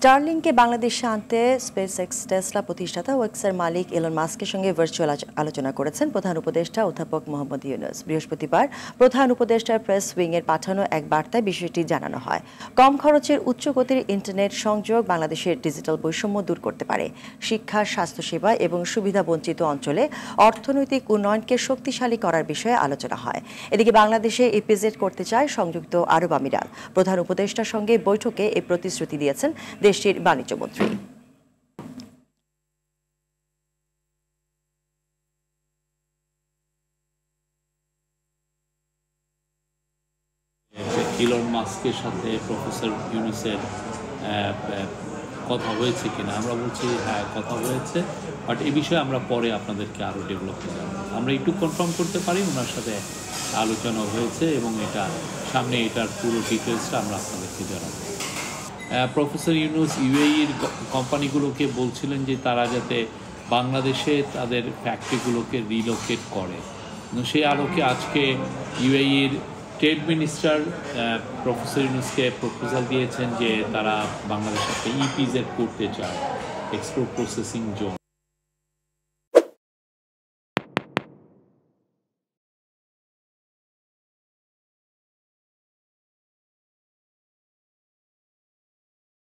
স্টারলিংকে বাংলাদেশে আনতে SpaceX Tesla প্রতিষ্ঠাতা ও এক্সের মালিক এলন মাস্কের সঙ্গে ভার্চুয়াল আলোচনা করেছেন প্রধান উপদেষ্টা অধ্যাপক মোহাম্মদ ইউনূস। বৃহস্পতিবার প্রধান উপদেষ্টার প্রেস উইংয়ের পাঠানো এক বার্তায় বিষয়টি জানানো হয়। কম খরচের উচ্চ গতির ইন্টারনেট সংযোগ বাংলাদেশের ডিজিটাল বৈষম্য দূর করতে পারে, শিক্ষা, স্বাস্থ্যসেবা এবং সুবিধাবঞ্চিত অঞ্চলে অর্থনৈতিক উন্নয়নকে শক্তিশালী করার বিষয়ে আলোচনা হয়। এদিকে বাংলাদেশে ইপিজেড করতে চায় সংযুক্ত আরব আমিরাত। প্রধান উপদেষ্টার সঙ্গে বৈঠকে এই প্রতিশ্রুতি দিয়েছেন দেশটির বাণিজ্যমন্ত্রী। ইলন মাস্কের সাথে প্রফেসর ইউনূসের কথা হয়েছে কিনা, আমরা বলছি হ্যাঁ কথা হয়েছে, বাট এই বিষয়ে আমরা পরে আপনাদেরকে আরও ডেভেলপ করে জানাবো। আমরা একটু কনফার্ম করতে পারি ওনার সাথে আলোচনা হয়েছে এবং এটা সামনে এটার পুরো ডিটেলসটা আমরা আপনাদেরকে জানাবো। প্রফেসর ইউনূস ইউএইর কোম্পানিগুলোকে বলছিলেন যে তারা যাতে বাংলাদেশে তাদের ফ্যাক্টরিগুলোকে রিলোকেট করে। সেই আলোকে আজকে ইউএইর ট্রেড মিনিস্টার প্রফেসর ইউনূসকে প্রপোজাল দিয়েছেন যে তারা বাংলাদেশে একটা ইপিজেড করতে চায়, এক্সপোর্ট প্রসেসিং জোন।